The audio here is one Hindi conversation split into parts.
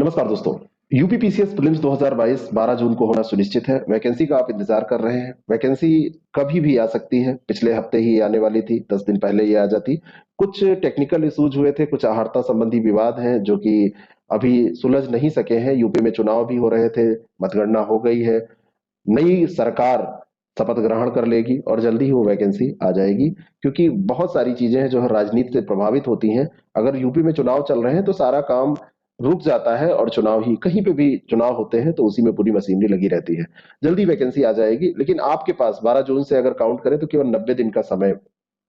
नमस्कार दोस्तों। यूपी पीसीएस प्रीलिम्स 2022 12 जून को होना सुनिश्चित है। वैकेंसी का आप इंतजार कर रहे हैं। वैकेंसी कभी भी आ सकती है। पिछले हफ्ते ही आने वाली थी, 10 दिन पहले ये आ जाती। कुछ टेक्निकल इश्यूज हुए थे, कुछ आहारता संबंधी विवाद हैं जो कि अभी सुलझ नहीं सके हैं। यूपी में चुनाव भी हो रहे थे, मतगणना हो गई है, नई सरकार शपथ ग्रहण कर लेगी और जल्दी ही वो वैकेंसी आ जाएगी। क्योंकि बहुत सारी चीजें हैं जो है राजनीति से प्रभावित होती हैं। अगर यूपी में चुनाव चल रहे हैं तो सारा काम रुक जाता है और चुनाव ही कहीं पे भी चुनाव होते हैं तो उसी में पूरी मशीनरी लगी रहती है। जल्दी वैकेंसी आ जाएगी, लेकिन आपके पास 12 जून से अगर काउंट करें तो केवल 90 दिन का समय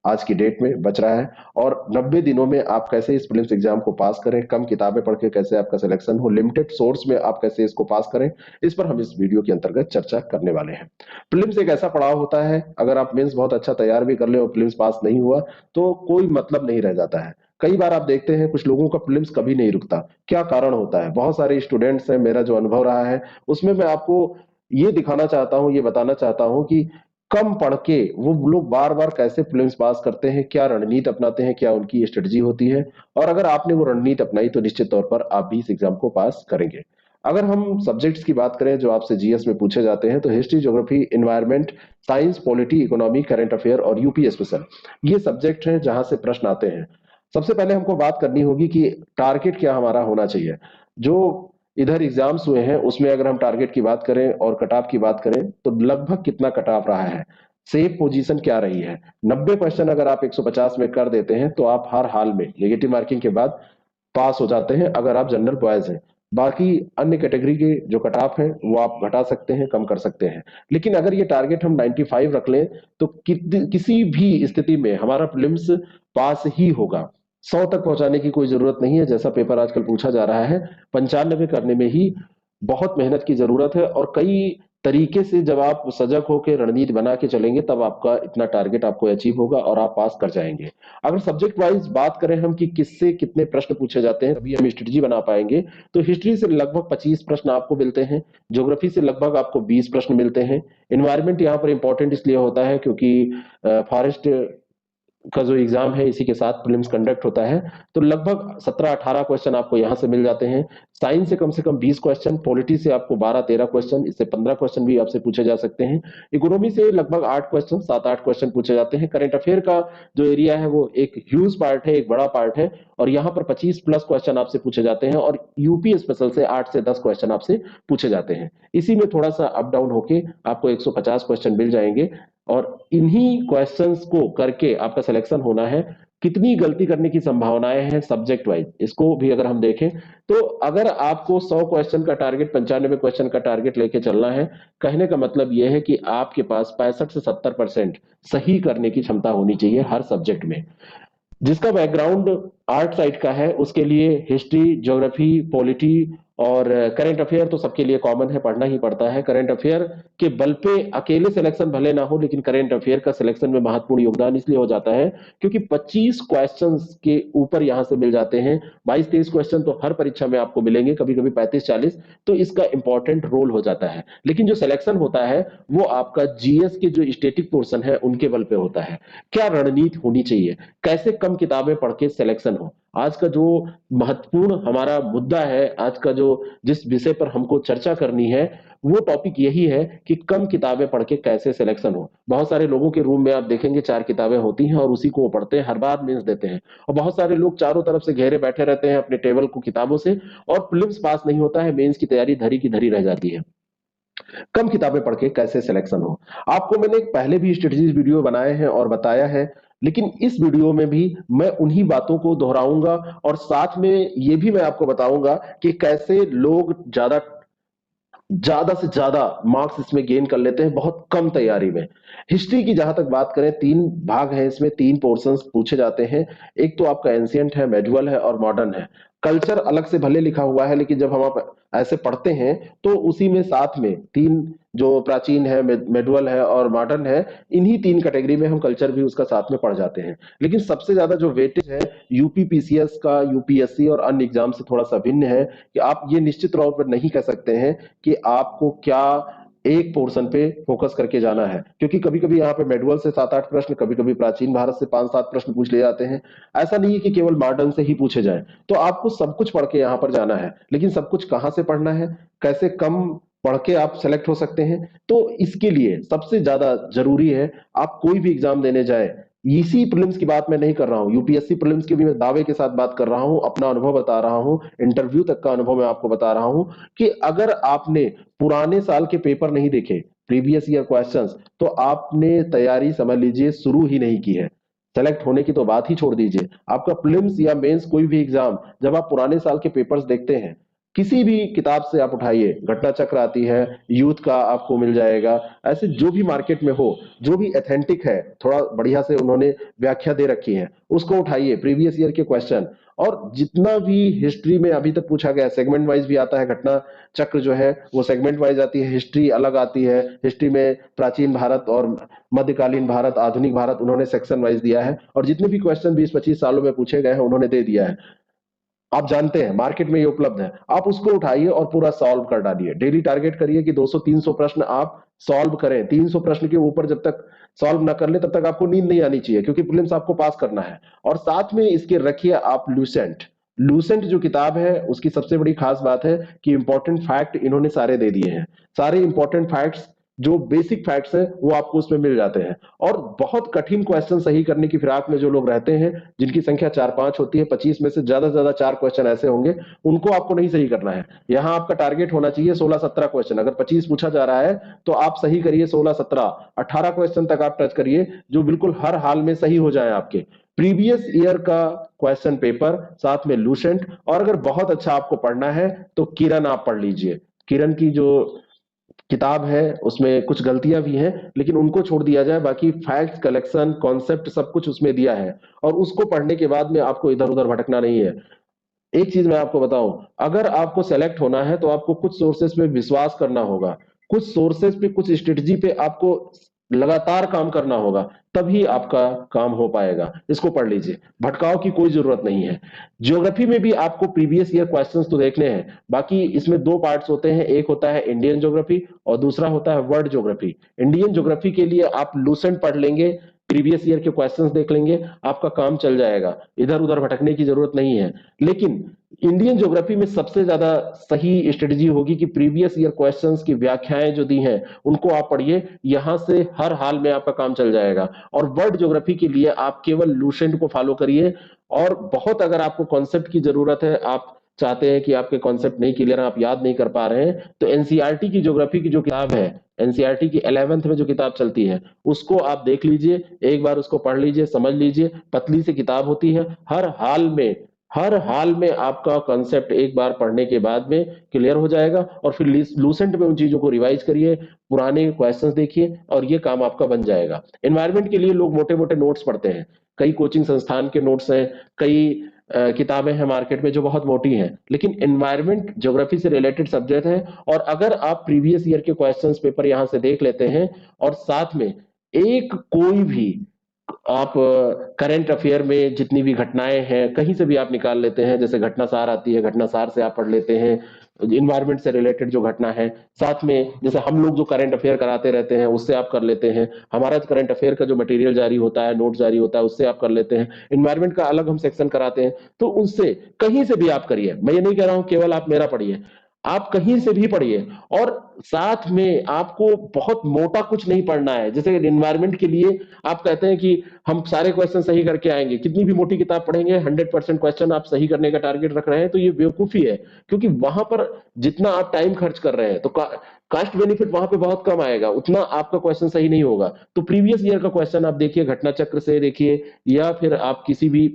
आज की डेट में बच रहा है। और 90 दिनों में आप कैसे इस प्रीलिम्स एग्जाम को पास करें, कम किताबें पढ़ के कैसे आपका सिलेक्शन हो, लिमिटेड सोर्स में आप कैसे इसको पास करें, इस पर हम इस वीडियो के अंतर्गत चर्चा करने वाले हैं। प्रीलिम्स एक ऐसा पड़ाव होता है, अगर आप मेंस बहुत अच्छा तैयार भी कर ले और प्रीलिम्स पास नहीं हुआ तो कोई मतलब नहीं रह जाता है। कई बार आप देखते हैं कुछ लोगों का प्रीलिम्स कभी नहीं रुकता। क्या कारण होता है? बहुत सारे स्टूडेंट्स हैं, मेरा जो अनुभव रहा है उसमें मैं आपको ये दिखाना चाहता हूं, ये बताना चाहता हूं कि कम पढ़ के वो लोग बार बार कैसे प्रीलिम्स पास करते हैं, क्या रणनीति अपनाते हैं, क्या उनकी स्ट्रेटजी होती है। और अगर आपने वो रणनीति अपनाई तो निश्चित तौर पर आप भी इस एग्जाम को पास करेंगे। अगर हम सब्जेक्ट्स की बात करें जो आपसे जीएस में पूछे जाते हैं तो history, geography, environment, science, polity, economy, current affair और यूपी स्पेशल, ये सब्जेक्ट हैं जहां से प्रश्न आते हैं। सबसे पहले हमको बात करनी होगी कि टारगेट क्या हमारा होना चाहिए। जो इधर एग्जाम्स हुए हैं उसमें अगर हम टारगेट की बात करें और कट ऑफ की बात करें तो लगभग कितना कट ऑफ रहा है, सेफ पोजीशन क्या रही है। 90 क्वेश्चन अगर आप 150 में कर देते हैं तो आप हर हाल में नेगेटिव मार्किंग के बाद पास हो जाते हैं अगर आप जनरल बॉयज हैं। बाकी अन्य कैटेगरी के जो कट ऑफ है वो आप घटा सकते हैं, कम कर सकते हैं। लेकिन अगर ये टारगेट हम 95 रख लें तो किसी भी स्थिति में हमारा प्रीलिम्स पास ही होगा। 100 तक पहुंचाने की कोई जरूरत नहीं है जैसा पेपर आजकल पूछा जा रहा है। 95 करने में ही बहुत मेहनत की जरूरत है और कई तरीके से जब आप सजग होकर रणनीति बना के चलेंगे तब आपका इतना टारगेट आपको अचीव होगा और आप पास कर जाएंगे। अगर सब्जेक्ट वाइज बात करें हम कि किससे कितने प्रश्न पूछे जाते हैं तभी हम स्ट्रेटजी बना पाएंगे, तो हिस्ट्री से लगभग 25 प्रश्न आपको मिलते हैं, ज्योग्राफी से लगभग आपको 20 प्रश्न मिलते हैं। एनवायरमेंट यहाँ पर इंपॉर्टेंट इसलिए होता है क्योंकि फॉरेस्ट का जो एग्जाम है इसी के साथ प्रीलिम्स कंडक्ट होता है, तो लगभग 17-18 क्वेश्चन आपको यहां से मिल जाते हैं। साइंस से कम 20 क्वेश्चन, पॉलिटी से आपको 12-13 क्वेश्चन, इससे 15 क्वेश्चन भी आपसे पूछे जा सकते हैं। इकोनॉमी से लगभग 8 क्वेश्चन, 7-8 क्वेश्चन पूछे जाते हैं। करंट अफेयर का जो एरिया है वो एक ह्यूज पार्ट है, एक बड़ा पार्ट है और यहाँ पर 25 प्लस क्वेश्चन आपसे पूछे जाते हैं और यूपी स्पेशल से 8 से 10 क्वेश्चन आपसे पूछे जाते हैं। इसी में थोड़ा सा अप डाउन होके आपको 150 क्वेश्चन मिल जाएंगे और इन्हीं क्वेश्चंस को करके आपका सिलेक्शन होना है। कितनी गलती करने की संभावनाएं हैं सब्जेक्ट वाइज, इसको भी अगर हम देखें तो अगर आपको 100 क्वेश्चन का टारगेट, 95 क्वेश्चन का टारगेट लेके चलना है, कहने का मतलब यह है कि आपके पास 65 से 70% सही करने की क्षमता होनी चाहिए हर सब्जेक्ट में। जिसका बैकग्राउंड आर्ट साइड का है उसके लिए हिस्ट्री, ज्योग्राफी, पॉलिटी और करंट अफेयर तो सबके लिए कॉमन है, पढ़ना ही पड़ता है। करंट अफेयर के बल पे अकेले सिलेक्शन भले ना हो लेकिन करंट अफेयर का सिलेक्शन में महत्वपूर्ण योगदान इसलिए हो जाता है क्योंकि 25 क्वेश्चंस के ऊपर यहां से मिल जाते हैं। 22-23 क्वेश्चन तो हर परीक्षा में आपको मिलेंगे, कभी कभी 35-40, तो इसका इंपॉर्टेंट रोल हो जाता है। लेकिन जो सिलेक्शन होता है वो आपका जीएस के जो स्टेटिक पोर्शन है उनके बल पे होता है। क्या रणनीति होनी चाहिए, कैसे कम किताबें पढ़ के सिलेक्शन हो। आज का जो महत्वपूर्ण हमारा मुद्दा है, आज का जो जिस विषय पर हमको चर्चा करनी है वो टॉपिक यही है कि कम किताबें पढ़ के कैसे सिलेक्शन हो। बहुत सारे लोगों के रूम में आप देखेंगे 4 किताबें होती हैं और उसी को वो पढ़ते हैं, हर बार मेंस देते हैं। और बहुत सारे लोग चारों तरफ से घेरे बैठे रहते हैं अपने टेबल को किताबों से और प्रीलिम्स पास नहीं होता है, मेंस की तैयारी धरी की धरी रह जाती है। कम किताबें पढ़ के कैसे सिलेक्शन हो, आपको मैंने पहले भी स्ट्रेटजीज वीडियो बनाए हैं और बताया है, लेकिन इस वीडियो में भी मैं उन्हीं बातों को दोहराऊंगा और साथ में ये भी मैं आपको बताऊंगा कि कैसे लोग ज्यादा ज्यादा से ज्यादा मार्क्स इसमें गेन कर लेते हैं बहुत कम तैयारी में। हिस्ट्री की जहां तक बात करें, 3 भाग हैं इसमें, 3 पोर्शंस पूछे जाते हैं। एक तो आपका एंशियंट है, मेडुअल है और मॉडर्न है। कल्चर अलग से भले लिखा हुआ है लेकिन जब हम आप ऐसे पढ़ते हैं तो उसी में साथ में 3 जो प्राचीन है, मेडुअल है और मॉडर्न है, इन्हीं 3 कैटेगरी में हम कल्चर भी उसका साथ में पढ़ जाते हैं। लेकिन सबसे ज्यादा जो वेटेज है यूपी पीसीएस का, यूपीएससी और अन्य एग्जाम से थोड़ा सा भिन्न है कि आप ये निश्चित तौर पर नहीं कह सकते हैं कि आपको क्या एक पोर्शन पे फोकस करके जाना है, क्योंकि कभी कभी यहाँ पे मेडुअल से 7-8 प्रश्न, कभी कभी प्राचीन भारत से 5-7 प्रश्न पूछ लिए जाते हैं। ऐसा नहीं है कि केवल मॉडर्न से ही पूछे जाए। तो आपको सब कुछ पढ़ के यहाँ पर जाना है, लेकिन सब कुछ कहाँ से पढ़ना है, कैसे कम पढ़ के आप सेलेक्ट हो सकते हैं। तो इसके लिए सबसे ज्यादा जरूरी है, आप कोई भी एग्जाम देने जाए, इसी प्रीलिम्स की बात मैं नहीं कर रहा हूं, यूपीएससी प्रीलिम्स की भी मैं दावे के साथ बात कर रहा हूं, अपना अनुभव बता रहा हूं, इंटरव्यू तक का अनुभव मैं आपको बता रहा हूं, कि अगर आपने पुराने साल के पेपर नहीं देखे, प्रीवियस ईयर क्वेश्चंस, तो आपने तैयारी समझ लीजिए शुरू ही नहीं की है। सेलेक्ट होने की तो बात ही छोड़ दीजिए, आपका प्रीलिम्स या मेंस कोई भी एग्जाम, जब आप पुराने साल के पेपर्स देखते हैं, किसी भी किताब से आप उठाइए, घटना चक्र आती है, यूथ का आपको मिल जाएगा, ऐसे जो भी मार्केट में हो, जो भी एथेंटिक है, थोड़ा बढ़िया से उन्होंने व्याख्या दे रखी है, उसको उठाइए, प्रीवियस ईयर के क्वेश्चन। और जितना भी हिस्ट्री में अभी तक पूछा गया, सेगमेंट वाइज भी आता है, घटना चक्र जो है वो सेगमेंट वाइज आती है, हिस्ट्री अलग आती है, हिस्ट्री में प्राचीन भारत और मध्यकालीन भारत, आधुनिक भारत, उन्होंने सेक्शन वाइज दिया है, और जितने भी क्वेश्चन 20-25 सालों में पूछे गए हैं उन्होंने दे दिया है। आप जानते हैं मार्केट में ये उपलब्ध है, आप उसको उठाइए और पूरा सॉल्व कर डालिए। डेली टारगेट करिए कि 200-300 प्रश्न आप सॉल्व करें। 300 प्रश्न के ऊपर जब तक सॉल्व ना कर ले तब तक आपको नींद नहीं आनी चाहिए, क्योंकि प्रीलिम्स आपको पास करना है। और साथ में इसके रखिए आप लूसेंट। लूसेंट जो किताब है उसकी सबसे बड़ी खास बात है कि इंपॉर्टेंट फैक्ट इन्होंने सारे दे दिए हैं। सारे इंपॉर्टेंट फैक्ट्स, जो बेसिक फैक्ट्स हैं, वो आपको उसमें मिल जाते हैं। और बहुत कठिन क्वेश्चन सही करने की फिराक में जो लोग रहते हैं, जिनकी संख्या 4-5 होती है, 25 में से ज्यादा से ज्यादा 4 क्वेश्चन ऐसे होंगे, उनको आपको नहीं सही करना है। यहाँ आपका टारगेट होना चाहिए 16-17 क्वेश्चन। अगर 25 पूछा जा रहा है तो आप सही करिए 16-17-18 क्वेश्चन तक आप टच करिए, जो बिल्कुल हर हाल में सही हो जाए आपके। प्रीवियस ईयर का क्वेश्चन पेपर, साथ में लूसेंट, और अगर बहुत अच्छा आपको पढ़ना है तो किरण आप पढ़ लीजिए। किरण की जो किताब है उसमें कुछ गलतियां भी हैं, लेकिन उनको छोड़ दिया जाए, बाकी फैक्ट्स, कलेक्शन, कॉन्सेप्ट सब कुछ उसमें दिया है। और उसको पढ़ने के बाद में आपको इधर उधर भटकना नहीं है। एक चीज मैं आपको बताऊं, अगर आपको सेलेक्ट होना है तो आपको कुछ सोर्सेस पे विश्वास करना होगा, कुछ सोर्सेस पे, कुछ स्ट्रेटजी पे आपको लगातार काम करना होगा, तभी आपका काम हो पाएगा। इसको पढ़ लीजिए, भटकाव की कोई जरूरत नहीं है। ज्योग्राफी में भी आपको प्रीवियस ईयर क्वेश्चंस तो देखने हैं, बाकी इसमें दो पार्ट्स होते हैं, एक होता है इंडियन ज्योग्राफी और दूसरा होता है वर्ल्ड ज्योग्राफी। इंडियन ज्योग्राफी के लिए आप लूसेंट पढ़ लेंगे, प्रीवियस ईयर के क्वेश्चंस देख लेंगे, आपका काम चल जाएगा, इधर उधर भटकने की जरूरत नहीं है। लेकिन इंडियन ज्योग्राफी में सबसे ज्यादा सही स्ट्रेटजी होगी कि प्रीवियस ईयर क्वेश्चंस की व्याख्याएं जो दी हैं उनको आप पढ़िए, यहां से हर हाल में आपका काम चल जाएगा। और वर्ल्ड ज्योग्राफी के लिए आप केवल लूसेंट को फॉलो करिए। और बहुत अगर आपको कॉन्सेप्ट की जरूरत है, आप चाहते हैं कि आपके कॉन्सेप्ट नहीं क्लियर, आप याद नहीं कर पा रहे हैं, तो एनसीईआरटी की ज्योग्राफी की जो किताब है, एनसीईआरटी की 11th में जो किताब चलती है, उसको आप देख लीजिए, एक बार उसको पढ़ लीजिए, समझ लीजिए। पतली सी किताब होती है, हर हाल में आपका कॉन्सेप्ट एक बार पढ़ने के बाद में क्लियर हो जाएगा। और फिर लूसेंट में उन चीजों को रिवाइज करिए, पुराने क्वेश्चंस देखिए, और ये काम आपका बन जाएगा। एनवायरमेंट के लिए लोग मोटे मोटे नोट्स पढ़ते हैं, कई कोचिंग संस्थान के नोट्स हैं, कई किताबें हैं मार्केट में जो बहुत मोटी हैं, लेकिन एनवायरमेंट ज्योग्राफी से रिलेटेड सब्जेक्ट है। और अगर आप प्रीवियस ईयर के क्वेश्चंस पेपर यहां से देख लेते हैं, और साथ में एक कोई भी आप करंट अफेयर में जितनी भी घटनाएं हैं कहीं से भी आप निकाल लेते हैं, जैसे घटना सार आती है, घटना सार से आप पढ़ लेते हैं इन्वायरमेंट से रिलेटेड जो घटना है। साथ में जैसे हम लोग जो करंट अफेयर कराते रहते हैं उससे आप कर लेते हैं, हमारा करंट अफेयर का जो मटेरियल जारी होता है, नोट जारी होता है, उससे आप कर लेते हैं। इन्वायरमेंट का अलग हम सेक्शन कराते हैं, तो उससे कहीं से भी आप करिए। मैं ये नहीं कह रहा हूं केवल आप मेरा पढ़िए, आप कहीं से भी पढ़िए। और साथ में आपको बहुत मोटा कुछ नहीं पढ़ना है। जैसे इन्वायरमेंट के लिए आप कहते हैं कि हम सारे क्वेश्चन सही करके आएंगे, कितनी भी मोटी किताब पढ़ेंगे 100% क्वेश्चन आप सही करने का टारगेट रख रहे हैं, तो ये बेवकूफी है। क्योंकि वहां पर जितना आप टाइम खर्च कर रहे हैं, तो कास्ट बेनिफिट वहां पे बहुत कम आएगा, उतना आपका क्वेश्चन सही नहीं होगा। तो प्रीवियस ईयर का क्वेश्चन आप देखिए, घटना चक्र से देखिए, या फिर आप किसी भी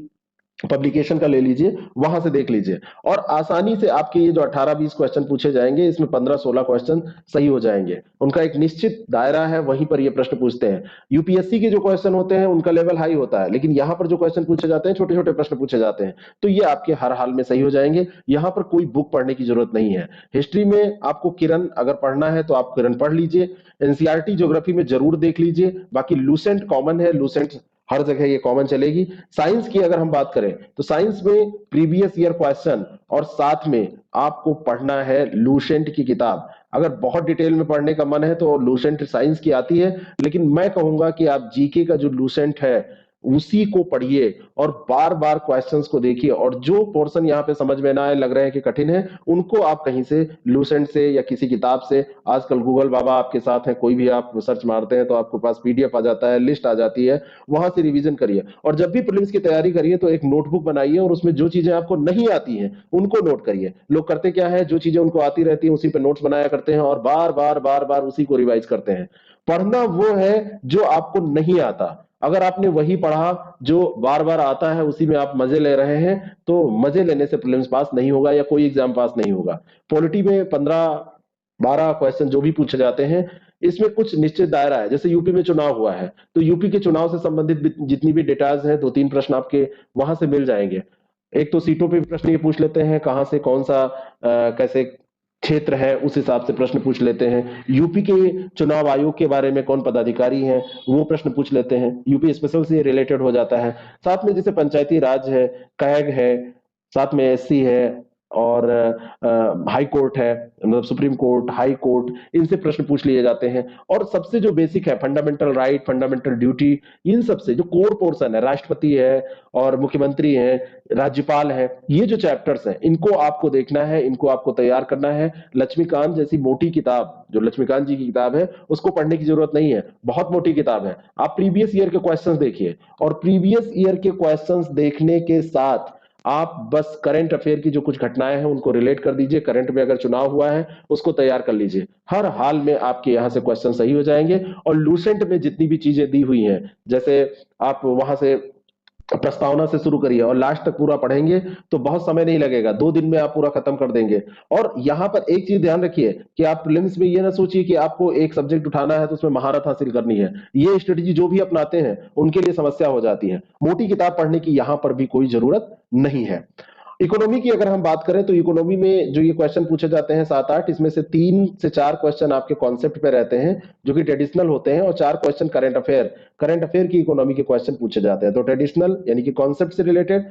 पब्लिकेशन का ले लीजिए, वहां से देख लीजिए, और आसानी से आपके ये जो 18-20 क्वेश्चन पूछे जाएंगे, इसमें 15-16 क्वेश्चन सही हो जाएंगे। उनका एक निश्चित दायरा है, वहीं पर ये प्रश्न पूछते हैं। यूपीएससी के जो क्वेश्चन होते हैं उनका लेवल हाई होता है, लेकिन यहां पर जो क्वेश्चन पूछे जाते हैं, छोटे छोटे प्रश्न पूछे जाते हैं, तो ये आपके हर हाल में सही हो जाएंगे। यहां पर कोई बुक पढ़ने की जरूरत नहीं है। हिस्ट्री में आपको किरण अगर पढ़ना है तो आप किरण पढ़ लीजिए, एनसीईआरटी ज्योग्राफी में जरूर देख लीजिए, बाकी लूसेंट कॉमन है, लूसेंट हर जगह ये कॉमन चलेगी। साइंस की अगर हम बात करें तो साइंस में प्रीवियस ईयर क्वेश्चन और साथ में आपको पढ़ना है लूसेंट की किताब। अगर बहुत डिटेल में पढ़ने का मन है तो लूसेंट साइंस की आती है, लेकिन मैं कहूंगा कि आप जीके का जो लूसेंट है उसी को पढ़िए और बार बार क्वेश्चंस को देखिए, और जो पोर्शन यहाँ पे समझ में ना आए, लग रहे हैं कि कठिन है, उनको आप कहीं से लूसेंट से या किसी किताब से, आजकल गूगल बाबा आपके साथ है, कोई भी आप सर्च मारते हैं तो आपके पास पीडीएफ आ जाता है, लिस्ट आ जाती है, वहां से रिवीजन करिए। और जब भी प्रीलिम्स की तैयारी करिए तो एक नोटबुक बनाइए और उसमें जो चीजें आपको नहीं आती हैं उनको नोट करिए। लोग करते क्या है, जो चीजें उनको आती रहती है उसी पे नोट्स बनाया करते हैं और बार बार बार बार उसी को रिवाइज करते हैं। पढ़ना वो है जो आपको नहीं आता। अगर आपने वही पढ़ा जो बार बार आता है, उसी में आप मजे ले रहे हैं, तो मजे लेने से प्रीलिम्स पास नहीं होगा या कोई एग्जाम पास नहीं होगा। पॉलिटी में 15-12 क्वेश्चन जो भी पूछे जाते हैं, इसमें कुछ निश्चित दायरा है। जैसे यूपी में चुनाव हुआ है तो यूपी के चुनाव से संबंधित जितनी भी डेटाज है, 2-3 प्रश्न आपके वहां से मिल जाएंगे। एक तो सीटों पे प्रश्न ये पूछ लेते हैं, कहां से कौन सा कैसे क्षेत्र है उस हिसाब से प्रश्न पूछ लेते हैं। यूपी के चुनाव आयोग के बारे में कौन पदाधिकारी हैं वो प्रश्न पूछ लेते हैं, यूपी स्पेशल से रिलेटेड हो जाता है। साथ में जैसे पंचायती राज है, कैग है, साथ में एससी है, और हाई कोर्ट है, मतलब सुप्रीम कोर्ट, हाई कोर्ट, इनसे प्रश्न पूछ लिए जाते हैं। और सबसे जो बेसिक है, फंडामेंटल राइट, फंडामेंटल ड्यूटी, इन सब से जो कोर पोर्शन है, राष्ट्रपति है और मुख्यमंत्री है, राज्यपाल है, ये जो चैप्टर्स हैं इनको आपको देखना है, इनको आपको तैयार करना है। लक्ष्मीकांत जैसी मोटी किताब, जो लक्ष्मीकांत जी की किताब है, उसको पढ़ने की जरूरत नहीं है, बहुत मोटी किताब है। आप प्रीवियस ईयर के क्वेश्चंस देखिए, और प्रीवियस ईयर के क्वेश्चंस देखने के साथ आप बस करंट अफेयर की जो कुछ घटनाएं हैं उनको रिलेट कर दीजिए। करंट में अगर चुनाव हुआ है उसको तैयार कर लीजिए, हर हाल में आपके यहां से क्वेश्चन सही हो जाएंगे। और लूसेंट में जितनी भी चीजें दी हुई हैं, जैसे आप वहां से प्रस्तावना से शुरू करिए और लास्ट तक पूरा पढ़ेंगे तो बहुत समय नहीं लगेगा, 2 दिन में आप पूरा खत्म कर देंगे। और यहां पर एक चीज ध्यान रखिए कि आप प्रीलिम्स में ये ना सोचिए कि आपको एक सब्जेक्ट उठाना है तो उसमें महारत हासिल करनी है। ये स्ट्रेटेजी जो भी अपनाते हैं उनके लिए समस्या हो जाती है। मोटी किताब पढ़ने की यहां पर भी कोई जरूरत नहीं है। इकोनॉमी की अगर हम बात करें तो इकोनॉमी में जो ये क्वेश्चन पूछे जाते हैं 7-8, इसमें से 3 से 4 क्वेश्चन आपके कॉन्सेप्ट पे रहते हैं जो कि ट्रेडिशनल होते हैं, और 4 क्वेश्चन करंट अफेयर की इकोनॉमी के क्वेश्चन पूछे जाते हैं। तो ट्रेडिशनल यानी कि कॉन्सेप्ट से रिलेटेड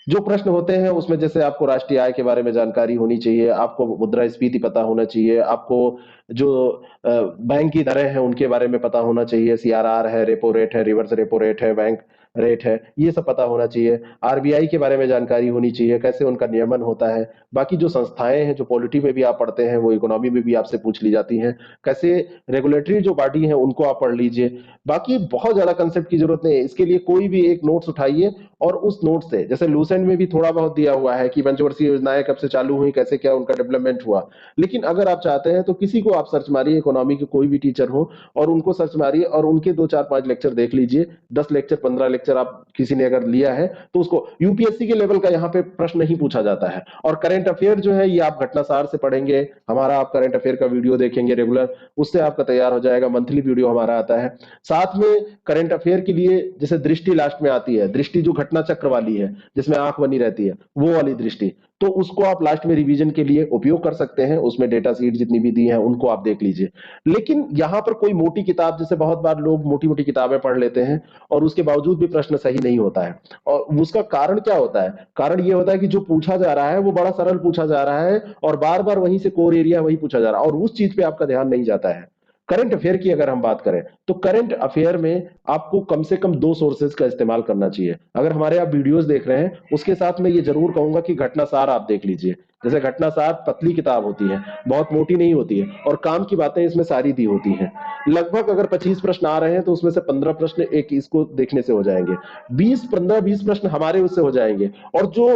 जो प्रश्न होते हैं उसमें जैसे आपको राष्ट्रीय आय के बारे में जानकारी होनी चाहिए, आपको मुद्रास्फीति पता होना चाहिए, आपको जो बैंक की दरें हैं उनके बारे में पता होना चाहिए, सीआरआर है, रेपो रेट है, रिवर्स रेपो रेट है, बैंक रेट है, ये सब पता होना चाहिए। आरबीआई के बारे में जानकारी होनी चाहिए, कैसे उनका नियमन होता है। बाकी जो संस्थाएं हैं जो पॉलिटी में भी आप पढ़ते हैं वो इकोनॉमी में भी आपसे पूछ ली जाती हैं, कैसे रेगुलेटरी जो बॉडी है उनको आप पढ़ लीजिए। बाकी बहुत ज्यादा कंसेप्ट की जरूरत नहीं है, इसके लिए कोई भी एक नोट्स उठाइए और उस नोट से, जैसे लूसेंट में भी थोड़ा बहुत दिया हुआ है कि पंचवर्षीय योजनाएं कब से चालू हुई, कैसे क्या उनका डेवलपमेंट हुआ। लेकिन अगर आप चाहते हैं तो किसी को आप सर्च मारिए, इकोनॉमी के कोई भी टीचर हो और उनको सर्च मारिए और उनके 2-4-5 लेक्चर देख लीजिए। 10 लेक्चर 15 लेक्चर आप किसी ने अगर लिया है तो उसको यूपीएससी के लेवल का यहाँ पे प्रश्न नहीं पूछा जाता है। और करंट अफेयर जो है ये आप घटनासार से पढ़ेंगे, हमारा आप करंट अफेयर का वीडियो देखेंगे रेगुलर, उससे आपका तैयार हो जाएगा। मंथली वीडियो हमारा आता है। साथ में करंट अफेयर के लिए जैसे दृष्टि लास्ट में आती है, दृष्टि जो घटना चक्र वाली है जिसमें आंख बनी रहती है, वो वाली दृष्टि, तो उसको आप लास्ट में रिवीजन के लिए उपयोग कर सकते हैं। उसमें डेटा सीट जितनी भी दी है उनको आप देख लीजिए। लेकिन यहां पर कोई मोटी किताब, जैसे बहुत बार लोग मोटी मोटी किताबें पढ़ लेते हैं और उसके बावजूद भी प्रश्न सही नहीं होता है। और उसका कारण क्या होता है? कारण ये होता है कि जो पूछा जा रहा है वो बड़ा सरल पूछा जा रहा है और बार बार वहीं से कोर एरिया वही पूछा जा रहा है और उस चीज पे आपका ध्यान नहीं जाता है। करंट अफेयर की अगर हम बात करें तो करंट अफेयर में आपको कम से कम 2 सोर्सेज का इस्तेमाल करना चाहिए। अगर हमारे आप वीडियोस देख रहे हैं उसके साथ मैं ये जरूर कहूंगा कि घटनासार आप देख लीजिए। जैसे घटनासार पतली किताब होती है, बहुत मोटी नहीं होती है, और काम की बातें इसमें सारी दी होती हैं। लगभग अगर 25 प्रश्न आ रहे हैं तो उसमें से 15 प्रश्न एक इसको देखने से हो जाएंगे, 20 15 20 प्रश्न हमारे उससे हो जाएंगे। और जो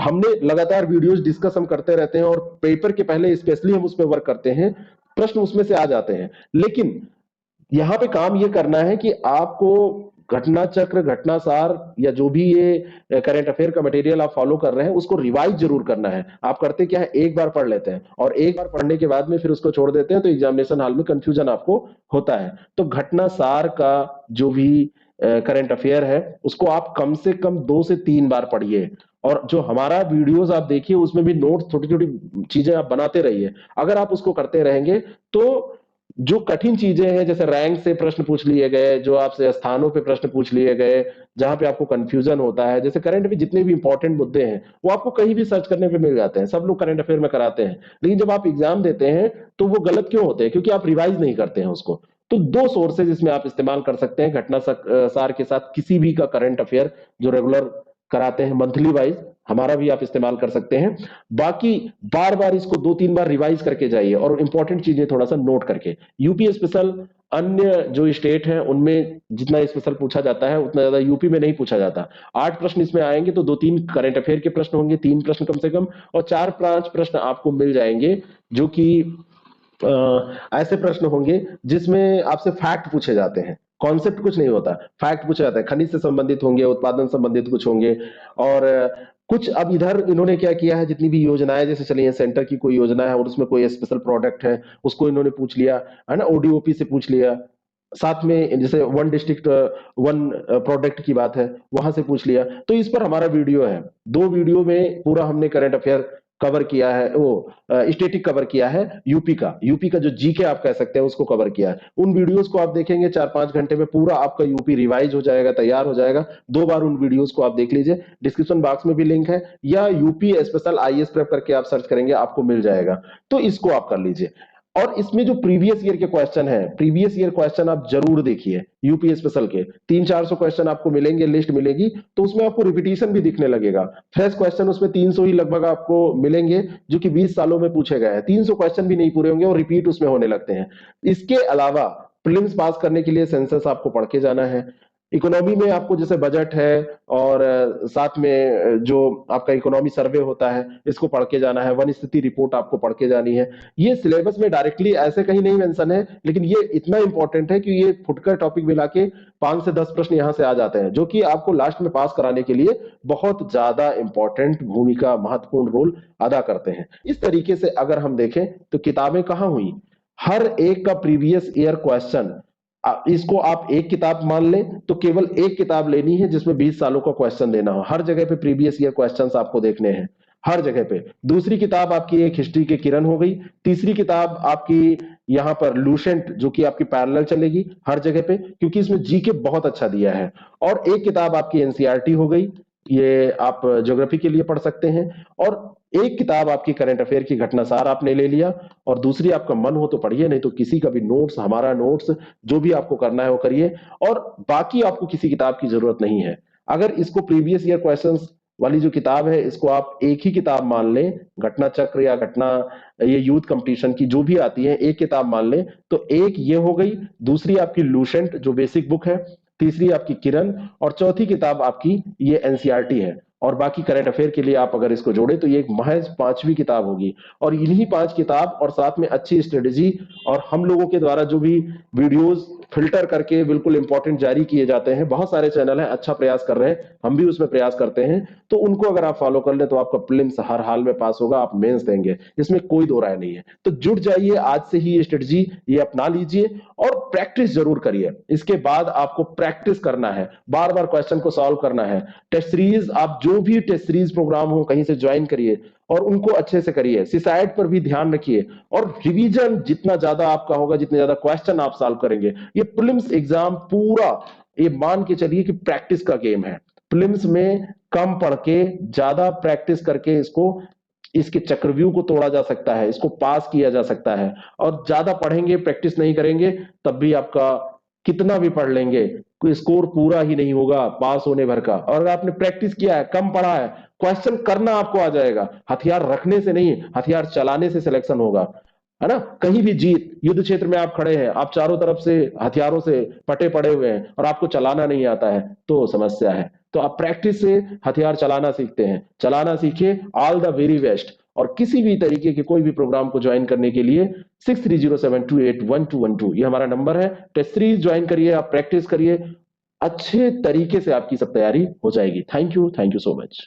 हमने लगातार वीडियोस डिस्कस हम करते रहते हैं और पेपर के पहले स्पेशली हम उस पर वर्क करते हैं, प्रश्न उसमें से आ जाते हैं। लेकिन यहां पे काम ये करना है कि आपको घटना चक्र, घटनासार या जो भी ये करंट अफेयर का मटेरियल आप फॉलो कर रहे हैं उसको रिवाइज जरूर करना है। आप करते क्या है, एक बार पढ़ लेते हैं और एक बार पढ़ने के बाद में फिर उसको छोड़ देते हैं तो एग्जामिनेशन हॉल में कंफ्यूजन आपको होता है। तो घटनासार का जो भी करंट अफेयर है उसको आप कम से कम 2 से 3 बार पढ़िए। और जो हमारा वीडियोस आप देखिए उसमें भी नोट्स, छोटी छोटी चीजें आप बनाते रहिए। अगर आप उसको करते रहेंगे तो जो कठिन चीजें हैं, जैसे रैंक से प्रश्न पूछ लिए गए, जो आपसे स्थानों पे प्रश्न पूछ लिए गए, जहां पे आपको कंफ्यूजन होता है, जैसे करंट में जितने भी इंपॉर्टेंट मुद्दे हैं वो आपको कहीं भी सर्च करने पे मिल जाते हैं, सब लोग करंट अफेयर में कराते हैं। लेकिन जब आप एग्जाम देते हैं तो वो गलत क्यों होते हैं? क्योंकि आप रिवाइज नहीं करते हैं उसको। तो दो सोर्सेज इसमें आप इस्तेमाल कर सकते हैं घटना सार के साथ, किसी भी का करंट अफेयर जो रेगुलर कराते हैं मंथली वाइज, हमारा भी आप इस्तेमाल कर सकते हैं। बाकी बार बार इसको दो तीन बार रिवाइज करके जाइए और इंपॉर्टेंट चीजें थोड़ा सा नोट करके। यूपी स्पेशल अन्य जो स्टेट है उनमें जितना स्पेशल पूछा जाता है उतना ज्यादा यूपी में नहीं पूछा जाता। 8 प्रश्न इसमें आएंगे तो दो तीन करंट अफेयर के प्रश्न होंगे, 3 प्रश्न कम से कम, और 4-5 प्रश्न आपको मिल जाएंगे जो कि ऐसे प्रश्न होंगे जिसमें आपसे फैक्ट पूछे जाते हैं, कॉन्सेप्ट कुछ नहीं होता, फैक्ट पूछा जाता है, खनिज से संबंधित होंगे, उत्पादन संबंधित कुछ होंगे। और कुछ अब इधर इन्होंने क्या किया है, जितनी भी योजनाएं जैसे चली है, सेंटर की कोई योजना है और उसमें कोई स्पेशल प्रोडक्ट है, उसको इन्होंने पूछ लिया, है ना, ओडीओपी से पूछ लिया। साथ में जैसे वन डिस्ट्रिक्ट वन प्रोडक्ट की बात है, वहां से पूछ लिया। तो इस पर हमारा वीडियो है, 2 वीडियो में पूरा हमने करंट अफेयर कवर किया है, वो स्टेटिक कवर किया है, यूपी का जो जीके आप कह सकते हैं उसको कवर किया है। उन वीडियोस को आप देखेंगे 4-5 घंटे में पूरा आपका यूपी रिवाइज हो जाएगा, तैयार हो जाएगा। 2 बार उन वीडियोस को आप देख लीजिए, डिस्क्रिप्शन बॉक्स में भी लिंक है, या यूपी स्पेशल आईएएस प्रेप करके आप सर्च करेंगे आपको मिल जाएगा। तो इसको आप कर लीजिए। और इसमें जो प्रीवियस ईयर के क्वेश्चन है, प्रीवियस ईयर क्वेश्चन आप जरूर देखिए, यूपी स्पेशल के 300-400 क्वेश्चन आपको मिलेंगे, लिस्ट मिलेगी, तो उसमें आपको रिपीटिशन भी दिखने लगेगा। फ्रेश क्वेश्चन उसमें 300 ही लगभग आपको मिलेंगे, जो कि 20 सालों में पूछे गए हैं। 300 क्वेश्चन भी नहीं पूरे होंगे और रिपीट उसमें होने लगते हैं। इसके अलावा प्रीलिम्स पास करने के लिए सेंसस आपको पढ़ के जाना है। इकोनॉमी में आपको जैसे बजट है और साथ में जो आपका इकोनॉमी सर्वे होता है, इसको पढ़ के जाना है। वन स्थिति रिपोर्ट आपको पढ़ के जानी है। ये सिलेबस में डायरेक्टली ऐसे कहीं नहीं मेंशन है, लेकिन ये इतना इंपॉर्टेंट है कि ये फुटकर टॉपिक मिला के 5 से 10 प्रश्न यहां से आ जाते हैं, जो कि आपको लास्ट में पास कराने के लिए बहुत ज्यादा इंपॉर्टेंट भूमिका, महत्वपूर्ण रोल अदा करते हैं। इस तरीके से अगर हम देखें तो किताबें कहां हुई, हर एक का प्रीवियस ईयर क्वेश्चन, इसको आप एक किताब मान लें तो केवल एक किताब लेनी है जिसमें 20 सालों का क्वेश्चन देना हो। हर जगह पे प्रीवियस ईयर क्वेश्चंस आपको देखने हैं, हर जगह पे। दूसरी किताब आपकी एक हिस्ट्री के किरण हो गई। तीसरी किताब आपकी यहां पर लूसेंट, जो कि आपकी पैरेलल चलेगी हर जगह पे, क्योंकि इसमें जीके बहुत अच्छा दिया है। और एक किताब आपकी एनसीईआरटी हो गई, ये आप ज्योग्राफी के लिए पढ़ सकते हैं। और एक किताब आपकी करंट अफेयर की घटना सार आपने ले लिया, और दूसरी आपका मन हो तो पढ़िए, नहीं तो किसी का भी नोट्स, हमारा नोट्स, जो भी आपको करना है वो करिए। और बाकी आपको किसी किताब की जरूरत नहीं है। अगर इसको प्रीवियस ईयर क्वेश्चंस वाली जो किताब है, इसको आप एक ही किताब मान लें, घटना चक्र या घटना, ये यूथ कंपटीशन की जो भी आती है, एक किताब मान लें, तो एक ये हो गई, दूसरी आपकी लूसेंट जो बेसिक बुक है, तीसरी आपकी किरण, और चौथी किताब आपकी ये एनसीईआरटी है। और बाकी करंट अफेयर के लिए आप अगर इसको जोड़े तो ये एक महज 5वीं किताब होगी। और इन्हीं 5 किताब और साथ में अच्छी स्ट्रेटेजी, और हम लोगों के द्वारा जो भी वीडियोस फिल्टर करके बिल्कुल इंपॉर्टेंट जारी किए जाते हैं, बहुत सारे चैनल हैं अच्छा प्रयास कर रहे हैं, हम भी उसमें प्रयास करते हैं, तो उनको अगर आप फॉलो कर ले तो आपका प्रीलिम्स हर हाल में पास होगा, आप मेंस देंगे, इसमें कोई दो राय नहीं है। तो जुट जाइए, आज से ही ये स्ट्रेटजी ये अपना लीजिए और प्रैक्टिस जरूर करिए। इसके बाद आपको प्रैक्टिस करना है, बार बार क्वेश्चन को सॉल्व करना है। टेस्ट सीरीज, आप जो भी टेस्ट सीरीज प्रोग्राम हो कहीं से ज्वाइन करिए और उनको अच्छे से करिए। सिसाइड पर भी ध्यान रखिए, और रिवीजन जितना ज्यादा आपका होगा, जितने ज्यादा क्वेश्चन आप सॉल्व करेंगे, ये प्रीलिम्स एग्जाम पूरा ये मान के चलिए कि प्रैक्टिस का गेम है। प्रीलिम्स में कम पढ़ के ज्यादा प्रैक्टिस करके इसको, इसके चक्रव्यूह को तोड़ा जा सकता है, इसको पास किया जा सकता है। और ज्यादा पढ़ेंगे, प्रैक्टिस नहीं करेंगे, तब भी आपका कितना भी पढ़ लेंगे, कोई स्कोर पूरा ही नहीं होगा पास होने भर का। और अगर आपने प्रैक्टिस किया है, कम पढ़ा है, क्वेश्चन करना आपको आ जाएगा। हथियार रखने से नहीं, हथियार चलाने से सिलेक्शन होगा, है ना। कहीं भी जीत, युद्ध क्षेत्र में आप खड़े हैं, आप चारों तरफ से हथियारों से पटे पड़े हुए हैं और आपको चलाना नहीं आता है, तो समस्या है। तो आप प्रैक्टिस से हथियार चलाना सीखते हैं, चलाना सीखिए। All the very best. और किसी भी तरीके के कोई भी प्रोग्राम को ज्वाइन करने के लिए 6307281212 ये हमारा नंबर है। टेस्ट सीरीज ज्वाइन करिए, आप प्रैक्टिस करिए, अच्छे तरीके से आपकी सब तैयारी हो जाएगी। Thank you so much.